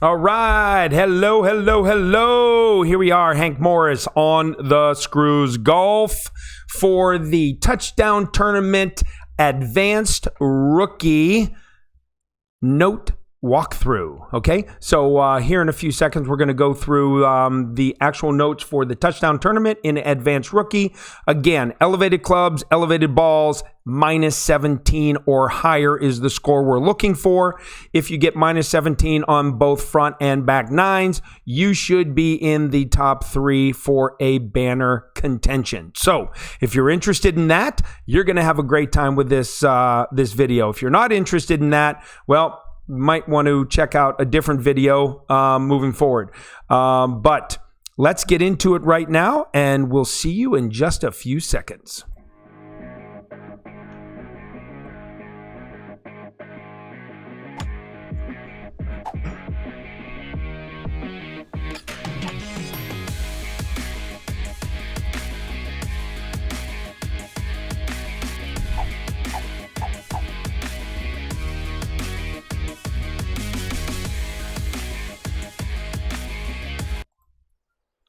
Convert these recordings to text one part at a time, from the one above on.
All right. Hello, hello, hello. Here we are, Hank Morris on the Screws Golf for the Touchdown Tournament Advanced Rookie Note walkthrough. Okay, so here in a few seconds we're going to go through the actual notes for the Touchdown Tournament in Advanced Rookie. Again, elevated clubs, elevated balls, minus 17 or higher is the score we're looking for. If you get minus 17 on both front and back nines, you should be in the top 3 for a banner contention. So if you're interested in that, you're going to have a great time with this video. If you're not interested in that, well, might want to check out a different video moving forward. But let's get into it right now, and we'll see you in just a few seconds.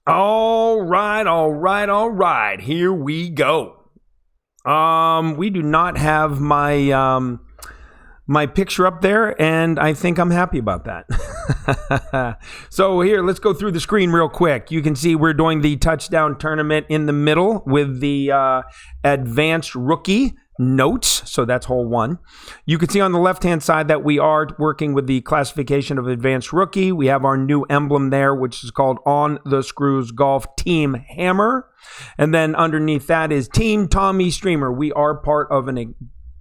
All right. Here we go. We do not have my my picture up there, and I think I'm happy about that. So here, let's go through the screen real quick. You can see we're doing the Touchdown Tournament in the middle with the Advanced Rookie notes, so that's hole 1. You can see on the left-hand side that we are working with the classification of Advanced Rookie. We have our new emblem there, which is called On the Screws Golf Team Hammer. And then underneath that is Team Tommy Streamer. We are part of a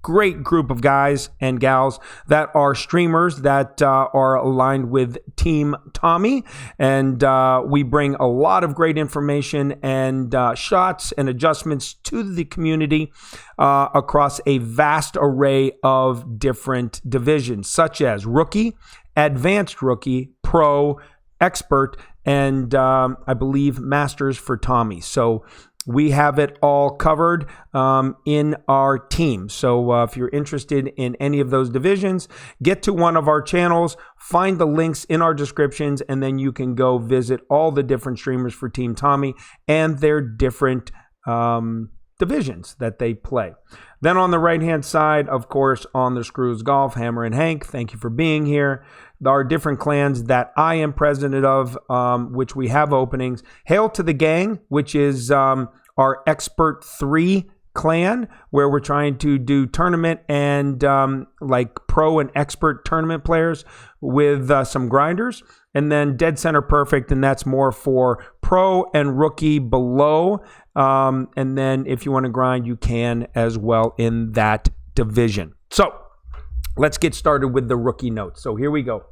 great group of guys and gals that are streamers that are aligned with Team Tommy, and we bring a lot of great information and shots and adjustments to the community across a vast array of different divisions, such as Rookie, Advanced Rookie, Pro, Expert, and I believe Masters for Tommy. So we have it all covered in our team. So if you're interested in any of those divisions, get to one of our channels, find the links in our descriptions, and then you can go visit all the different streamers for Team Tommy and their different divisions that they play. Then on the right-hand side, of course, on the Screws Golf, Hammerin Hank, thank you for being here. There are different clans that I am president of, which we have openings. Hail to the Gang, which is our Expert 3 clan, where we're trying to do tournament and like pro and expert tournament players with some grinders. And then Dead Center Perfect, and that's more for pro and rookie below. And then if you want to grind, you can as well in that division. So let's get started with the rookie notes. So here we go.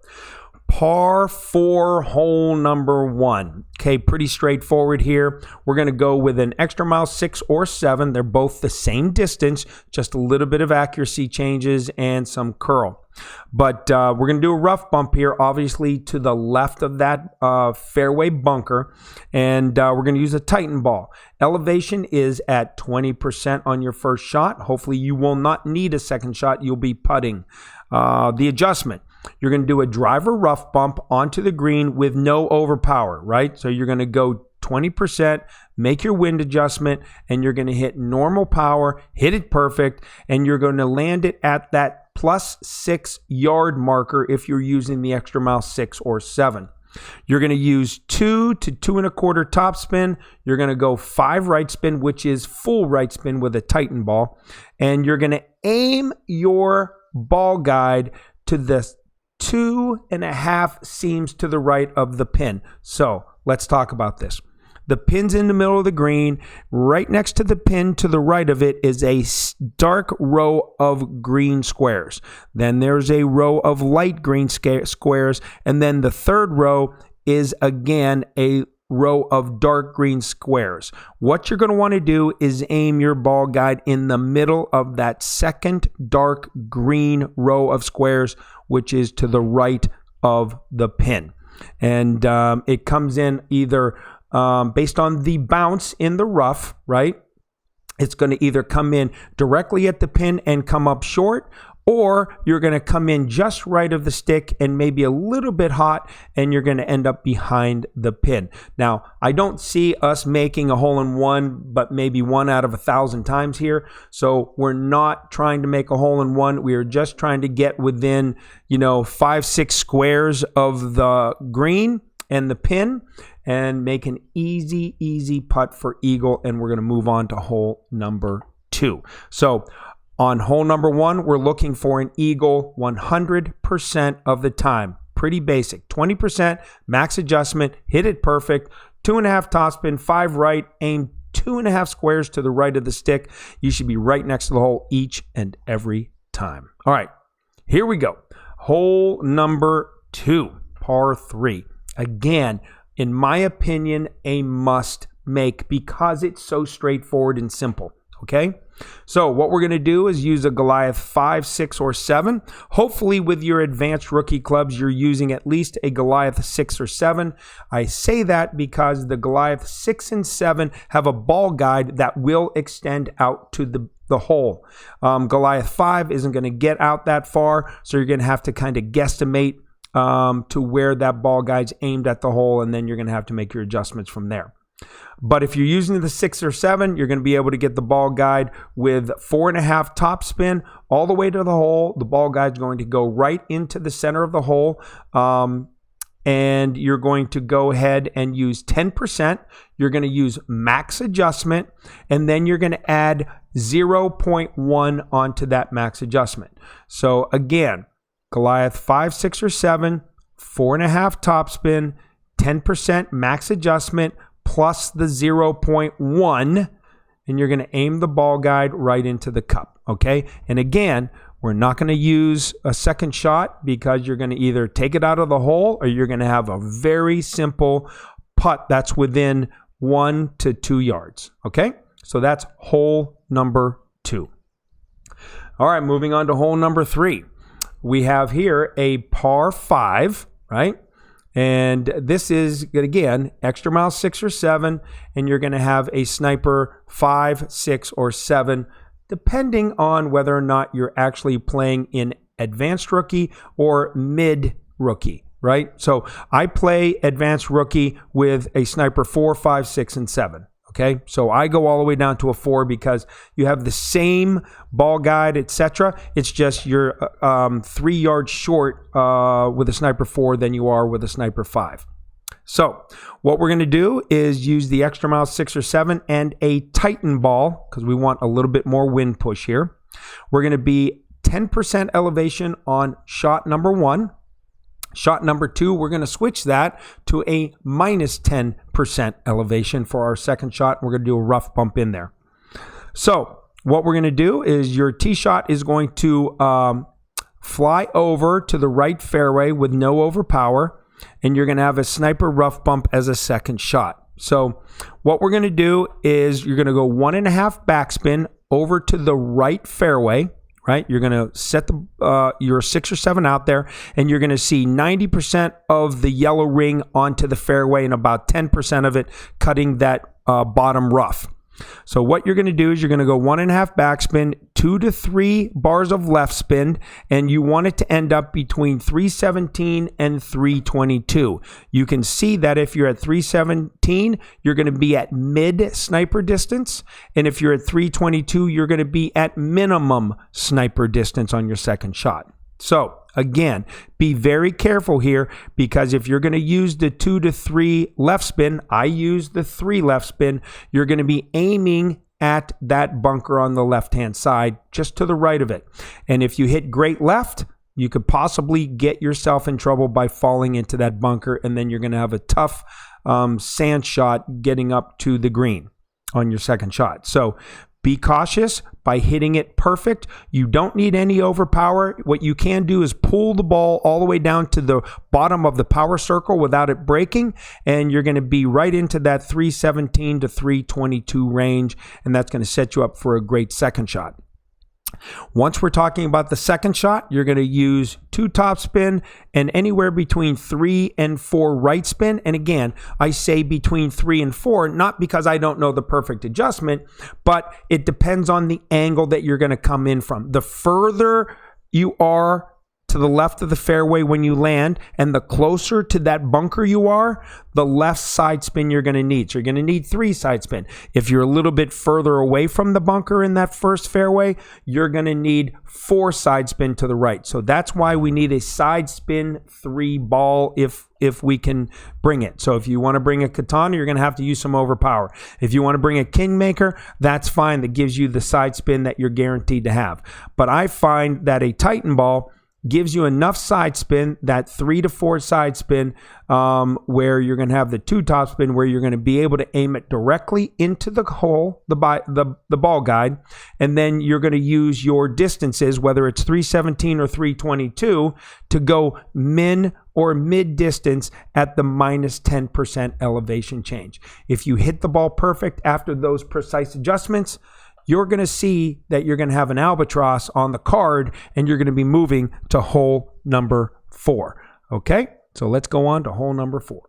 Par 4 hole number 1. Okay, pretty straightforward here. We're going to go with an extra mile 6 or 7. They're both the same distance, just a little bit of accuracy changes and some curl. But we're going to do a rough bump here, obviously to the left of that fairway bunker. And we're going to use a Titan ball. Elevation is at 20% on your first shot. Hopefully you will not need a second shot. You'll be putting. The adjustment. You're going to do a driver rough bump onto the green with no overpower, right? So you're going to go 20%, make your wind adjustment, and you're going to hit normal power, hit it perfect, and you're going to land it at that +6 yard marker if you're using the extra mile 6 or 7. You're going to use 2 to 2.25 top spin. You're going to go 5 right spin, which is full right spin with a Titan ball. And you're going to aim your ball guide to the 2.5 seams to the right of the pin. So let's talk about this. The pin's in the middle of the green. Right next to the pin to the right of it is a dark row of green squares. Then there's a row of light green squares. And then the third row is again a row of dark green squares. What you're going to want to do is aim your ball guide in the middle of that second dark green row of squares, which is to the right of the pin. And it comes in either based on the bounce in the rough, right? It's going to either come in directly at the pin and come up short, or you're going to come in just right of the stick and maybe a little bit hot, and you're going to end up behind the pin. Now, I don't see us making a hole-in-one, but maybe 1 out of 1,000 times here. So we're not trying to make a hole-in-one. We are just trying to get within, 5-6 squares of the green and the pin and make an easy putt for eagle. And we're going to move on to hole number 2. So on hole number 1, we're looking for an eagle 100% of the time. Pretty basic. 20% max adjustment, hit it perfect. 2.5 topspin, 5 right, aim 2.5 squares to the right of the stick. You should be right next to the hole each and every time. All right, here we go. Hole number 2, par 3. Again, in my opinion, a must make because it's so straightforward and simple. Okay, so what we're going to do is use a Goliath 5, 6, or 7. Hopefully with your advanced rookie clubs, you're using at least a Goliath 6 or 7. I say that because the Goliath 6 and 7 have a ball guide that will extend out to the hole. Goliath 5 isn't going to get out that far, so you're going to have to kind of guesstimate to where that ball guide's aimed at the hole, and then you're going to have to make your adjustments from there. But if you're using the 6 or 7, you're going to be able to get the ball guide with 4.5 topspin all the way to the hole. The ball guide's going to go right into the center of the hole. And you're going to go ahead and use 10%. You're going to use max adjustment, and then you're going to add 0.1 onto that max adjustment. So again, Goliath 5, 6, or 7, 4.5 topspin, 10% max adjustment, plus the 0.1, and you're going to aim the ball guide right into the cup, okay? And again, we're not going to use a second shot because you're going to either take it out of the hole or you're going to have a very simple putt that's within 1 to 2 yards, okay? So that's hole number 2. All right, moving on to hole number 3. We have here a par 5, right? And this is, again, extra mile 6 or 7, and you're going to have a sniper 5, 6, or 7, depending on whether or not you're actually playing in advanced rookie or mid rookie, right? So I play advanced rookie with a sniper 4, 5, 6, and 7. Okay, so I go all the way down to a 4 because you have the same ball guide, etc. It's just you're 3 yards short with a sniper 4 than you are with a sniper 5. So what we're going to do is use the extra mile 6 or 7 and a Titan ball because we want a little bit more wind push here. We're going to be 10% elevation on shot number 1. Shot number 2, we're going to switch that to a minus 10% elevation for our second shot. We're going to do a rough bump in there. So what we're going to do is your tee shot is going to fly over to the right fairway with no overpower, and you're going to have a sniper rough bump as a second shot. So what we're going to do is you're going to go 1.5 backspin over to the right fairway. Right, you're going to set your 6 or 7 out there, and you're going to see 90% of the yellow ring onto the fairway and about 10% of it cutting that bottom rough. So what you're going to do is you're going to go 1.5 backspin, 2 to 3 bars of left spin, and you want it to end up between 317 and 322. You can see that if you're at 317, you're going to be at mid sniper distance, and if you're at 322, you're going to be at minimum sniper distance on your second shot. So again, be very careful here because if you're going to use the 2 to 3 left spin, I use the 3 left spin, you're going to be aiming at that bunker on the left-hand side, just to the right of it. And if you hit great left, you could possibly get yourself in trouble by falling into that bunker, and then you're going to have a tough sand shot getting up to the green on your second shot. So be cautious by hitting it perfect. You don't need any overpower. What you can do is pull the ball all the way down to the bottom of the power circle without it breaking, and you're going to be right into that 317 to 322 range, and that's going to set you up for a great second shot. Once we're talking about the second shot, you're going to use 2 top spin and anywhere between 3 and 4 right spin. And again, I say between 3 and 4, not because I don't know the perfect adjustment, but it depends on the angle that you're going to come in from. The further you are to the left of the fairway when you land, and the closer to that bunker you are, the less side spin you're going to need. So you're going to need 3 side spin. If you're a little bit further away from the bunker in that first fairway, you're going to need 4 side spin to the right. So that's why we need a side spin 3 ball if we can bring it. So if you want to bring a katana, you're going to have to use some overpower. If you want to bring a kingmaker, that's fine. That gives you the side spin that you're guaranteed to have. But I find that a Titan ball gives you enough side spin, that 3 to 4 side spin, where you're going to have the 2 top spin, where you're going to be able to aim it directly into the hole, the ball guide, and then you're going to use your distances, whether it's 317 or 322, to go min or mid distance at the minus 10% elevation change. If you hit the ball perfect after those precise adjustments, you're going to see that you're going to have an albatross on the card, and you're going to be moving to hole number 4. Okay, so let's go on to hole number 4.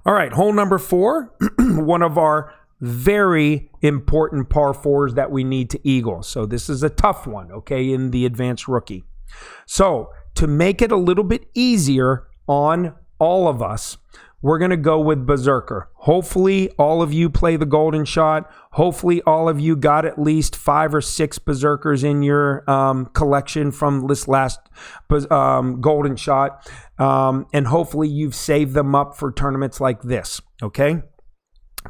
All right, hole number 4, one of our very important par 4s that we need to eagle. So this is a tough one, okay, in the advanced rookie. So to make it a little bit easier on all of us, we're going to go with Berserker. Hopefully, all of you play the golden shot. Hopefully, all of you got at least 5 or 6 Berserkers in your collection from this last golden shot. And hopefully, you've saved them up for tournaments like this, okay?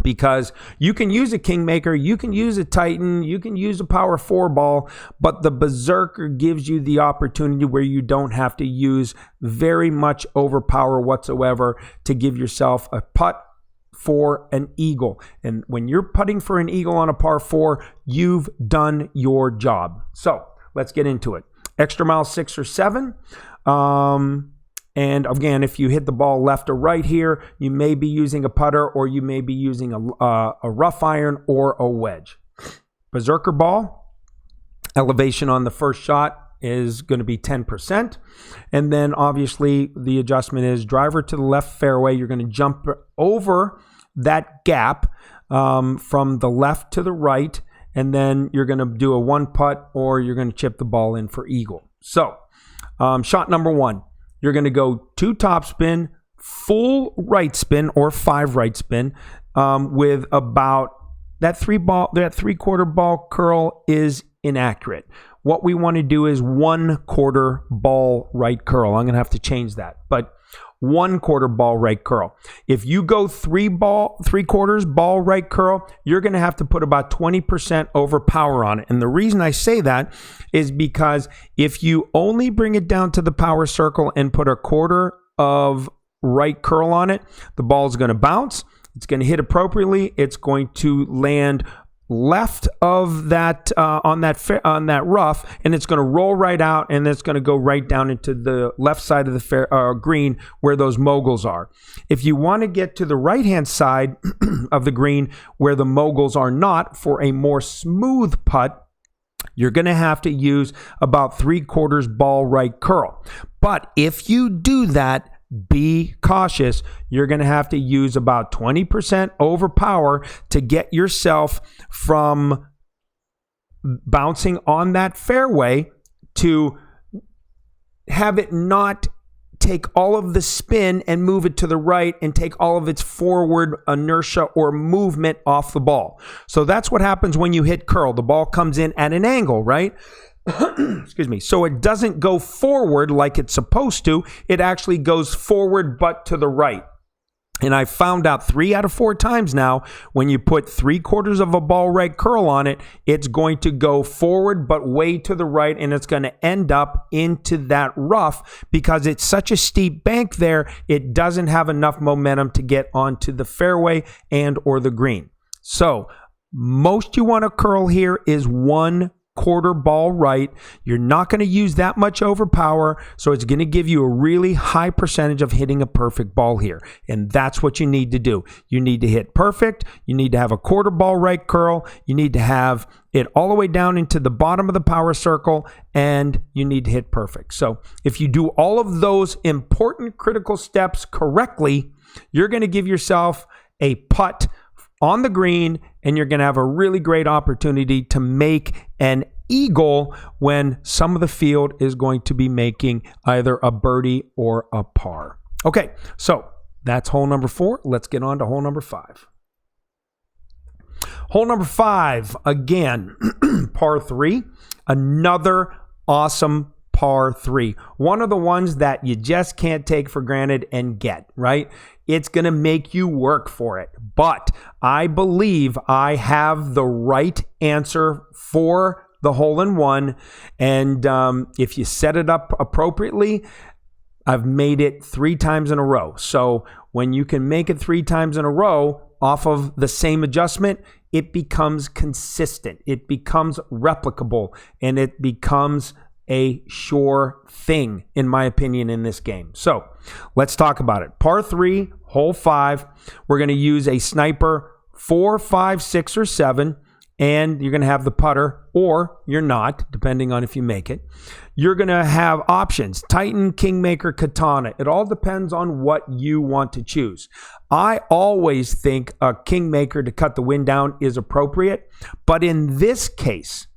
Because you can use a Kingmaker, you can use a Titan, you can use a Power 4 ball, but the Berserker gives you the opportunity where you don't have to use very much overpower whatsoever to give yourself a putt for an eagle. And when you're putting for an eagle on a par 4, you've done your job. So let's get into it. Extra mile 6 or 7. And again, if you hit the ball left or right here, you may be using a putter, or you may be using a rough iron or a wedge. Berserker ball, elevation on the first shot is going to be 10%. And then obviously the adjustment is driver to the left fairway. You're going to jump over that gap from the left to the right. And then you're going to do a 1 putt, or you're going to chip the ball in for eagle. So shot number 1. You're going to go 2 top spin, full right spin or 5 right spin with about that 3/4 ball curl is inaccurate. What we want to do is 1/4 ball right curl. I'm going to have to change that, but 1/4 ball right curl. If you go 3/4 ball right curl, you're going to have to put about 20% over power on it. And the reason I say that is because if you only bring it down to the power circle and put 1/4 of right curl on it, the ball is going to bounce. It's going to hit appropriately. It's going to land left of that on that rough, and it's going to roll right out, and it's going to go right down into the left side of the green where those moguls are. If you want to get to the right hand side of the green where the moguls are not, for a more smooth putt, you're going to have to use about 3/4 ball right curl. But if you do that, be cautious. You're going to have to use about 20% over power to get yourself from bouncing on that fairway to have it not take all of the spin and move it to the right and take all of its forward inertia or movement off the ball. So that's what happens when you hit curl. The ball comes in at an angle, right? Excuse me. So it doesn't go forward like it's supposed to. It actually goes forward but to the right. And I found out 3 out of 4 times now, when you put 3/4 of a ball right curl on it, it's going to go forward but way to the right, and it's going to end up into that rough because it's such a steep bank there, it doesn't have enough momentum to get onto the fairway and or the green. So most you want to curl here is 1/4 ball right. You're not going to use that much overpower, so it's going to give you a really high percentage of hitting a perfect ball here. And that's what you need to do. You need to hit perfect. You need to have 1/4 ball right curl. You need to have it all the way down into the bottom of the power circle, and you need to hit perfect. So if you do all of those important critical steps correctly, you're going to give yourself a putt on the green, and you're going to have a really great opportunity to make an eagle when some of the field is going to be making either a birdie or a par. Okay, so that's hole number 4. Let's get on to hole number 5. Hole number 5, again, par 3, another awesome par 3. One of the ones that you just can't take for granted and get, right? It's going to make you work for it. But I believe I have the right answer for the hole-in-one. And if you set it up appropriately, I've made it 3 times in a row. So when you can make it 3 times in a row off of the same adjustment, it becomes consistent. It becomes replicable, and it becomes a sure thing, in my opinion, in this game. So let's talk about it. Par 3, hole 5. We're going to use a sniper 4, 5, 6, or 7. And you're going to have the putter, or you're not, depending on if you make it. You're going to have options: Titan, Kingmaker, Katana. It all depends on what you want to choose. I always think a Kingmaker to cut the wind down is appropriate. But in this case,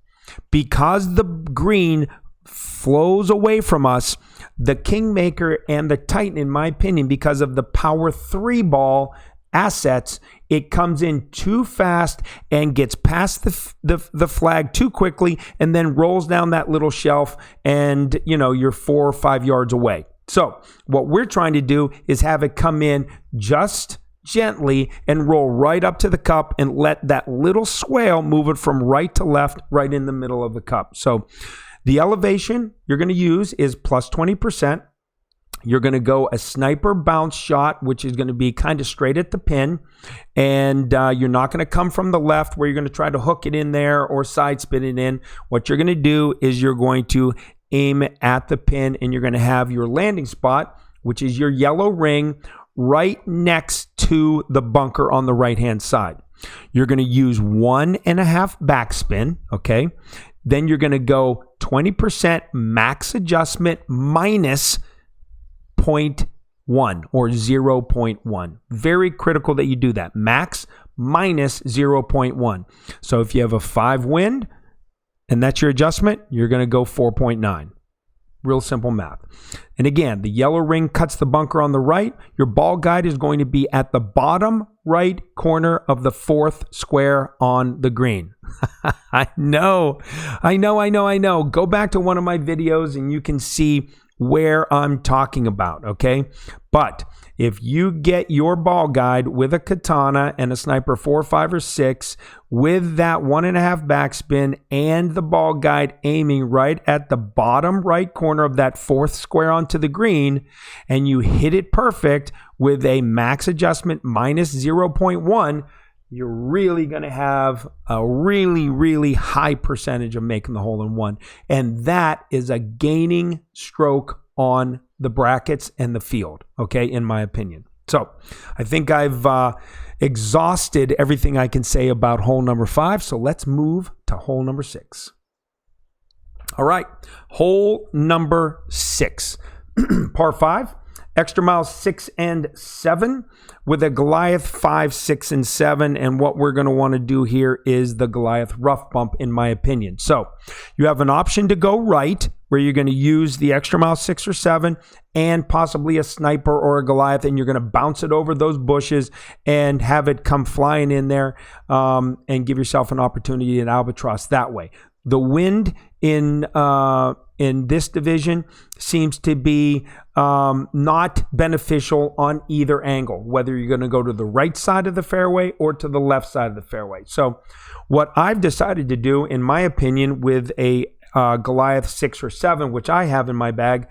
because the green flows away from us, the Kingmaker and the Titan, in my opinion, because of the power 3 ball assets, it comes in too fast and gets past the flag too quickly, and then rolls down that little shelf, and you're 4 or 5 yards away. So what we're trying to do is have it come in just gently and roll right up to the cup, and let that little swale move it from right to left, right in the middle of the cup. So the elevation you're going to use is plus 20%. You're going to go a sniper bounce shot, which is going to be kind of straight at the pin. And you're not going to come from the left where you're going to try to hook it in there or side spin it in. What you're going to do is you're going to aim at the pin, and you're going to have your landing spot, which is your yellow ring, right next to the bunker on the right-hand side. You're going to use 1.5 backspin, okay? Then you're going to go 20% max adjustment minus 0.1 or 0.1. Very critical that you do that. Max minus 0.1. So if you have a 5 wind and that's your adjustment, you're going to go 4.9. Real simple math. And again, the yellow ring cuts the bunker on the right. Your ball guide is going to be at the bottom right corner of the 4th square on the green. I know. Go back to one of my videos and you can see where I'm talking about, okay? But if you get your ball guide with a katana and a sniper 4, 5, or 6 with that 1.5 backspin and the ball guide aiming right at the bottom right corner of that 4th square onto the green, and you hit it perfect with a max adjustment minus 0.1, you're really going to have a really, really high percentage of making the hole-in-one. And that is a gaining stroke on the brackets and the field, okay, in my opinion. So I think I've exhausted everything I can say about hole number 5. So let's move to hole number 6. All right, hole number 6, par 5. Extra miles 6 and 7 with a Goliath 5, 6, and 7. And what we're going to want to do here is the Goliath rough bump, in my opinion. So you have an option to go right, where you're going to use the extra mile 6 or 7 and possibly a sniper or a Goliath, and you're going to bounce it over those bushes and have it come flying in there, and give yourself an opportunity at albatross that way. The wind in this division seems to be not beneficial on either angle, whether you're going to go to the right side of the fairway or to the left side of the fairway. So what I've decided to do, in my opinion, with a Goliath 6 or 7, which I have in my bag,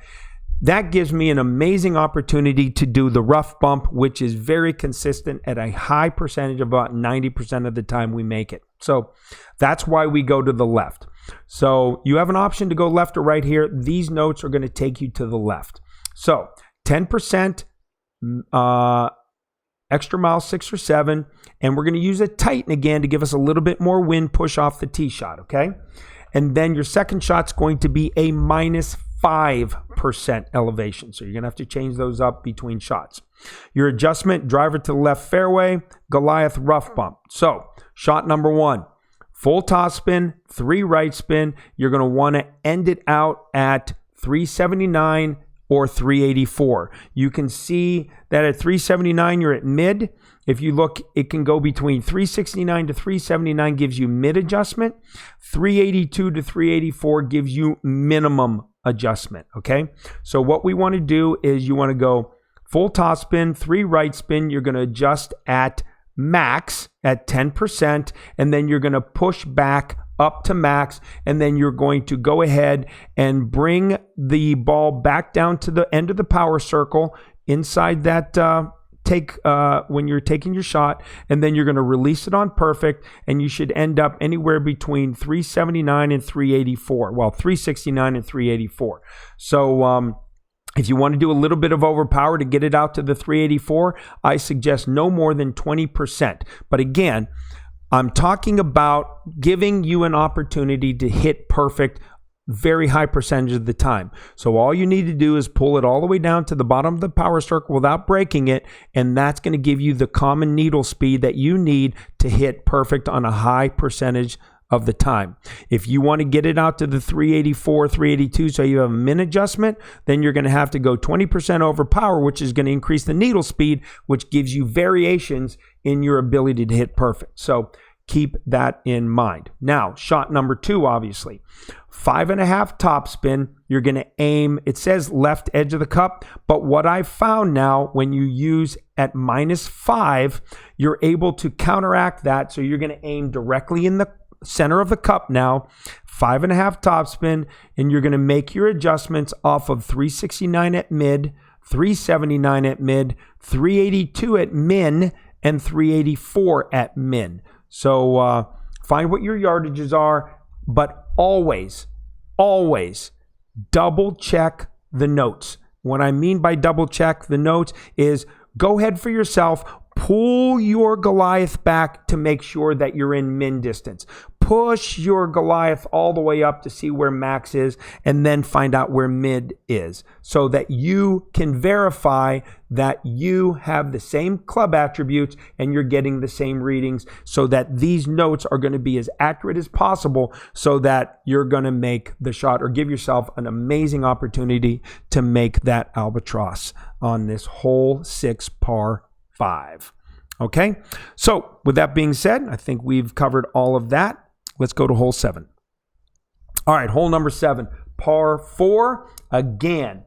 that gives me an amazing opportunity to do the rough bump, which is very consistent at a high percentage, about 90% of the time we make it. So that's why we go to the left. So you have an option to go left or right here. These notes are going to take you to the left. So 10% extra mile 6 or 7, and we're going to use a Titan again to give us a little bit more wind push off the tee shot, okay? And then your second shot's going to be a minus 5% elevation. So you're going to have to change those up between shots. Your adjustment, driver to the left fairway, Goliath rough bump. So shot number 1, full topspin, 3 right spin. You're going to want to end it out at 379 or 384. You can see that at 379, you're at mid. If you look, it can go between 369 to 379 gives you mid adjustment. 382 to 384 gives you minimum adjustment, okay? So what we want to do is you want to go full topspin, 3 right spin. You're going to adjust at max at 10%, and then you're going to push back up to max, and then you're going to go ahead and bring the ball back down to the end of the power circle inside that when you're taking your shot, and then you're going to release it on perfect, and you should end up anywhere between 379 and 384. Well, 369 and 384. So if you want to do a little bit of overpower to get it out to the 384, I suggest no more than 20%. But again, I'm talking about giving you an opportunity to hit perfect very high percentage of the time. So all you need to do is pull it all the way down to the bottom of the power circle without breaking it, and that's going to give you the common needle speed that you need to hit perfect on a high percentage of the time. If you want to get it out to the 384, 382, so you have a min adjustment, then you're going to have to go 20% over power, which is going to increase the needle speed, which gives you variations in your ability to hit perfect. So keep that in mind. Now, shot number 2, obviously. 5.5 topspin. You're going to aim, it says left edge of the cup, but what I found now, when you use at -5, you're able to counteract that. So you're going to aim directly in the center of the cup now, 5.5 topspin, and you're going to make your adjustments off of 369 at mid, 379 at mid, 382 at min, and 384 at min. So find what your yardages are, but always double check the notes. What I mean by double check the notes is go ahead for yourself, pull your Goliath back to make sure that you're in min distance. Push your Goliath all the way up to see where max is, and then find out where mid is, so that you can verify that you have the same club attributes and you're getting the same readings, so that these notes are going to be as accurate as possible, so that you're going to make the shot or give yourself an amazing opportunity to make that albatross on this hole 6 par 5. Okay, so with that being said, I think we've covered all of that. Let's go to hole 7. All right, hole number 7, par 4. Again,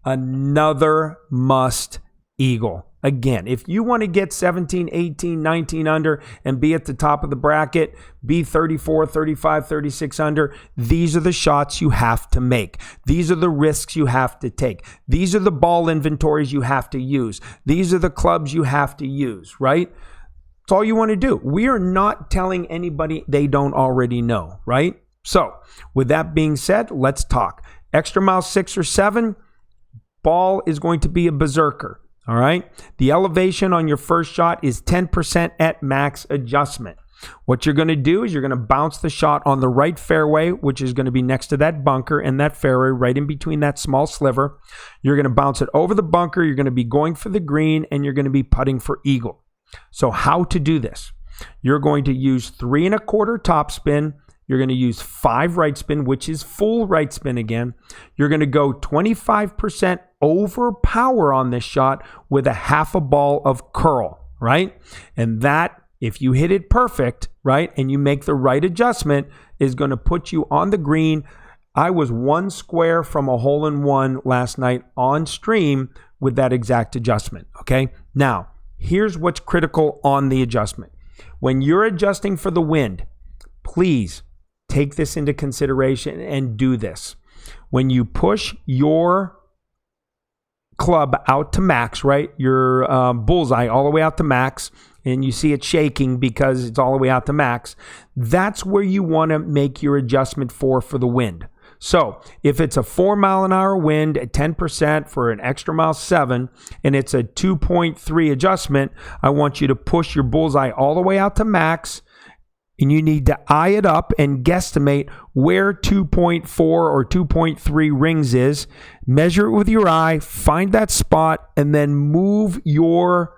another must eagle. Again, if you want to get 17, 18, 19 under and be at the top of the bracket, be 34, 35, 36 under, these are the shots you have to make. These are the risks you have to take. These are the ball inventories you have to use. These are the clubs you have to use, right? It's all you want to do. We are not telling anybody they don't already know, right? So with that being said, let's talk. Extra mile 6 or 7, ball is going to be a berserker. All right. The elevation on your first shot is 10% at max adjustment. What you're going to do is you're going to bounce the shot on the right fairway, which is going to be next to that bunker and that fairway, right in between that small sliver. You're going to bounce it over the bunker. You're going to be going for the green, and you're going to be putting for eagle. So how to do this? You're going to use 3 1/4 topspin. You're going to use 5 right spin, which is full right spin again. You're going to go 25% over power on this shot with a half a ball of curl, right? And that, if you hit it perfect, right, and you make the right adjustment, is going to put you on the green. I was 1 square from a hole-in-one last night on stream with that exact adjustment, okay? Now, here's what's critical on the adjustment. When you're adjusting for the wind, please take this into consideration and do this. When you push your club out to max, right, your bullseye all the way out to max, and you see it shaking because it's all the way out to max, that's where you want to make your adjustment for the wind. So if it's a 4-mile-an-hour wind at 10% for an extra mile 7, and it's a 2.3 adjustment, I want you to push your bullseye all the way out to max, and you need to eye it up and guesstimate where 2.4 or 2.3 rings is. Measure it with your eye, find that spot, and then move your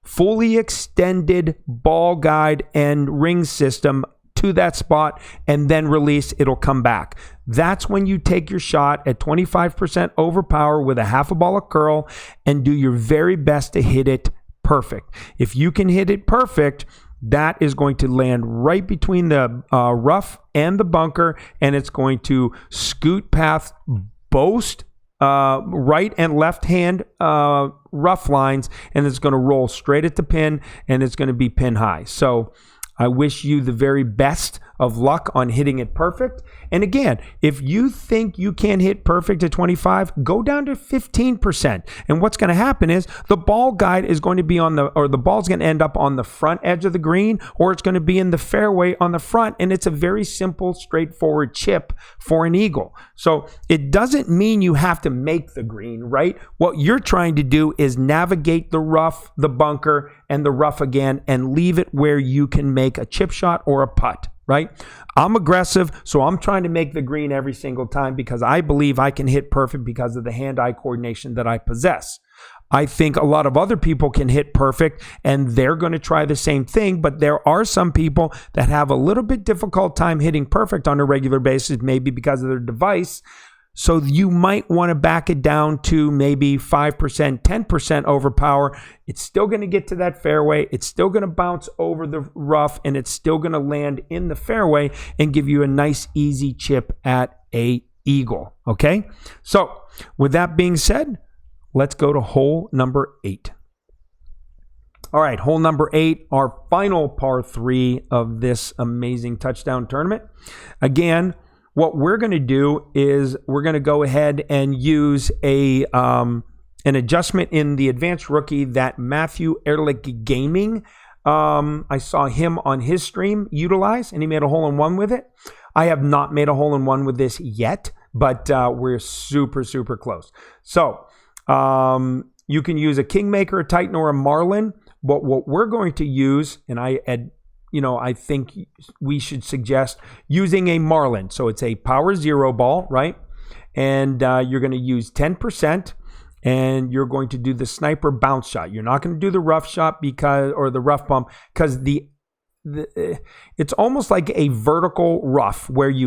fully extended ball guide and ring system to that spot and then release, it'll come back. That's when you take your shot at 25% overpower with a half a ball of curl and do your very best to hit it perfect. If you can hit it perfect, that is going to land right between the rough and the bunker, and it's going to scoot past both right and left hand rough lines, and it's going to roll straight at the pin, and it's going to be pin high. So I wish you the very best of luck on hitting it perfect. And again, if you think you can't hit perfect at 25, go down to 15%. And what's going to happen is the ball guide is going to be the ball's going to end up on the front edge of the green, or it's going to be in the fairway on the front. And it's a very simple, straightforward chip for an eagle. So it doesn't mean you have to make the green, right? What you're trying to do is navigate the rough, the bunker, and the rough again, and leave it where you can make a chip shot or a putt. Right? I'm aggressive, so I'm trying to make the green every single time because I believe I can hit perfect because of the hand-eye coordination that I possess. I think a lot of other people can hit perfect, and they're going to try the same thing, but there are some people that have a little bit difficult time hitting perfect on a regular basis, maybe because of their device. So you might want to back it down to maybe 5%, 10% overpower. It's still going to get to that fairway. It's still going to bounce over the rough, and it's still going to land in the fairway and give you a nice, easy chip at a eagle. Okay? So with that being said, let's go to hole number 8. All right, hole number 8, our final par 3 of this amazing touchdown tournament. Again, what we're going to do is we're going to go ahead and use an adjustment in the advanced rookie that Matthew Ehrlich Gaming, I saw him on his stream utilize, and he made a hole-in-one with it. I have not made a hole-in-one with this yet, but we're super, super close. So you can use a Kingmaker, a Titan, or a Marlin, but what we're going to use, and I think we should suggest using a Marlin. So it's a power 0 ball, right? And you're going to use 10%, and you're going to do the sniper bounce shot. You're not going to do the rough shot or the rough bump, because it's almost like a vertical rough where if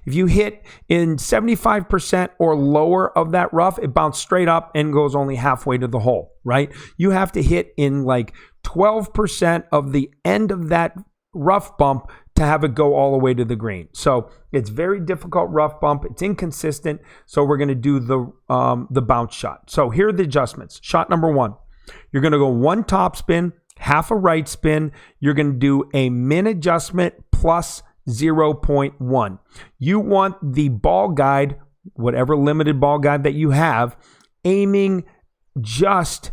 you hit in 75% or lower of that rough, it bounces straight up and goes only halfway to the hole, right? You have to hit in like 12% of the end of that rough bump to have it go all the way to the green. So it's very difficult rough bump. It's inconsistent. So we're going to do the bounce shot. So here are the adjustments. Shot number 1, you're going to go 1 top spin, half a right spin. You're going to do a min adjustment plus 0.1. You want the ball guide, whatever limited ball guide that you have, aiming just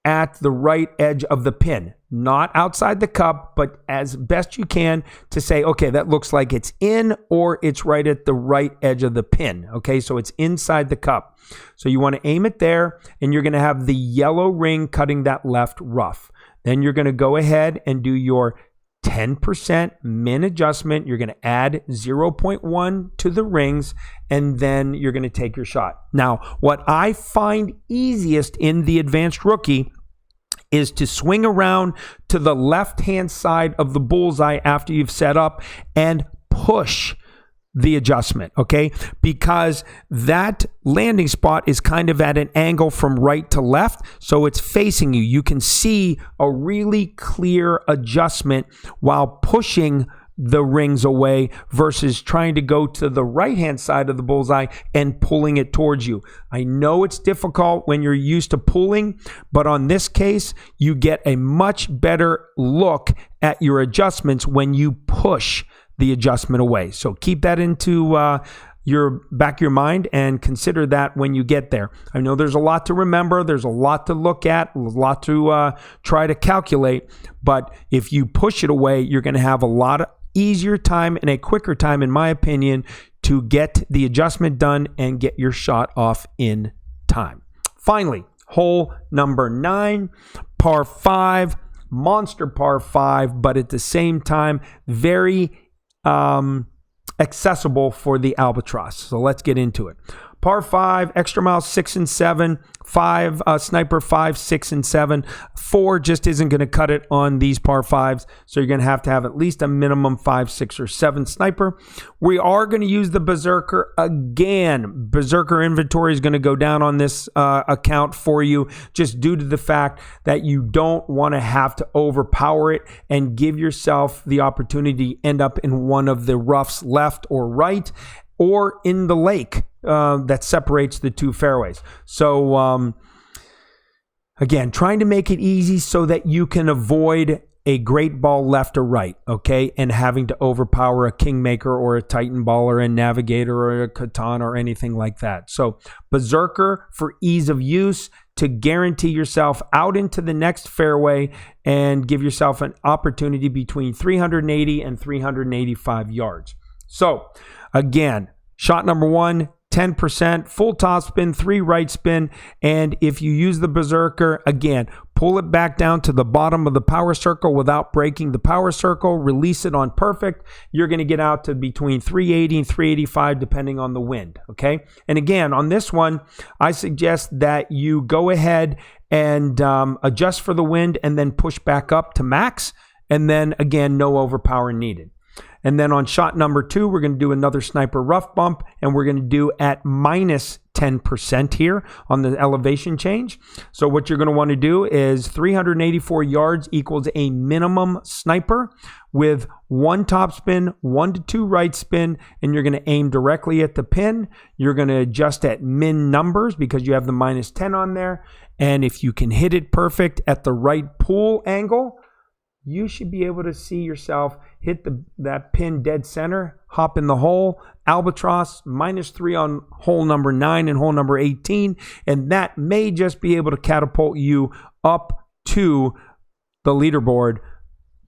at the right edge of the pin, not outside the cup, but as best you can to say, okay, that looks like it's in, or it's right at the right edge of the pin. Okay, so it's inside the cup. So you want to aim it there, and you're going to have the yellow ring cutting that left rough. Then you're going to go ahead and do your 10% min adjustment. You're going to add 0.1 to the rings, and then you're going to take your shot. Now, what I find easiest in the advanced rookie is to swing around to the left-hand side of the bullseye after you've set up and push the adjustment, okay? Because that landing spot is kind of at an angle from right to left, so it's facing you. You can see a really clear adjustment while pushing the rings away versus trying to go to the right-hand side of the bullseye and pulling it towards you. I know it's difficult when you're used to pulling, but on this case, you get a much better look at your adjustments when you push the adjustment away. So keep that into your back of your mind and consider that when you get there. I know there's a lot to remember. There's a lot to look at, a lot to try to calculate. But if you push it away, you're going to have a lot easier time and a quicker time, in my opinion, to get the adjustment done and get your shot off in time. Finally, hole number 9, par 5, monster par 5, but at the same time, very accessible for the albatross. So let's get into it. Par 5, extra mile 6 and 7, 5, sniper 5, 6, and 7. 4 just isn't going to cut it on these par 5s, so you're going to have at least a minimum 5, 6, or 7 sniper. We are going to use the Berserker again. Berserker inventory is going to go down on this account for you, just due to the fact that you don't want to have to overpower it and give yourself the opportunity to end up in one of the roughs left or right, or in the lake that separates the two fairways. So again, trying to make it easy so that you can avoid a great ball left or right, okay, and having to overpower a Kingmaker or a Titan ball or a Navigator or a Katana or anything like that. So Berserker for ease of use, to guarantee yourself out into the next fairway and give yourself an opportunity between 380 and 385 yards. So again, shot number 1, 10%, full top spin, 3 right spin. And if you use the Berserker, again, pull it back down to the bottom of the power circle without breaking the power circle, release it on perfect. You're going to get out to between 380 and 385 depending on the wind, okay? And again, on this one, I suggest that you go ahead and adjust for the wind and then push back up to max. And then again, no overpower needed. And then on shot number 2, we're going to do another sniper rough bump, and we're going to do at minus 10% here on the elevation change. So what you're going to want to do is 384 yards equals a minimum sniper with 1 top spin, 1 to 2 right spin, and you're going to aim directly at the pin. You're going to adjust at min numbers because you have the minus 10 on there. And if you can hit it perfect at the right pool angle, you should be able to see yourself hit that pin dead center, hop in the hole, albatross, -3 on hole number 9 and hole number 18, and that may just be able to catapult you up to the leaderboard,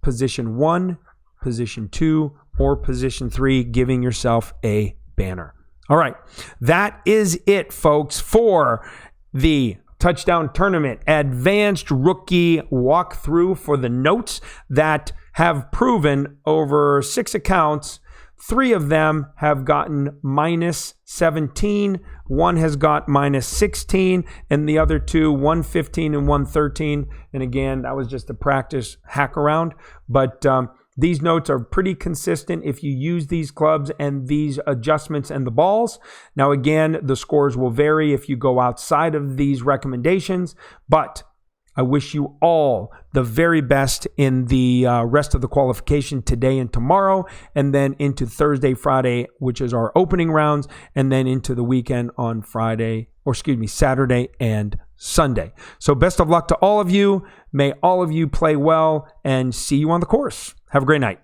position 1, position 2, or position 3, giving yourself a banner. All right, that is it, folks, for the Touchdown Tournament Advanced Rookie Walkthrough for the notes that have proven over 6 accounts. 3 of them have gotten minus 17. 1 has got minus 16, and the other 2, 115 and 113. And again, that was just a practice hack around. But these notes are pretty consistent if you use these clubs and these adjustments and the balls. Now, again, the scores will vary if you go outside of these recommendations, but I wish you all the very best in the rest of the qualification today and tomorrow, and then into Thursday, Friday, which is our opening rounds, and then into the weekend on Saturday and Sunday. So best of luck to all of you. May all of you play well, and see you on the course. Have a great night.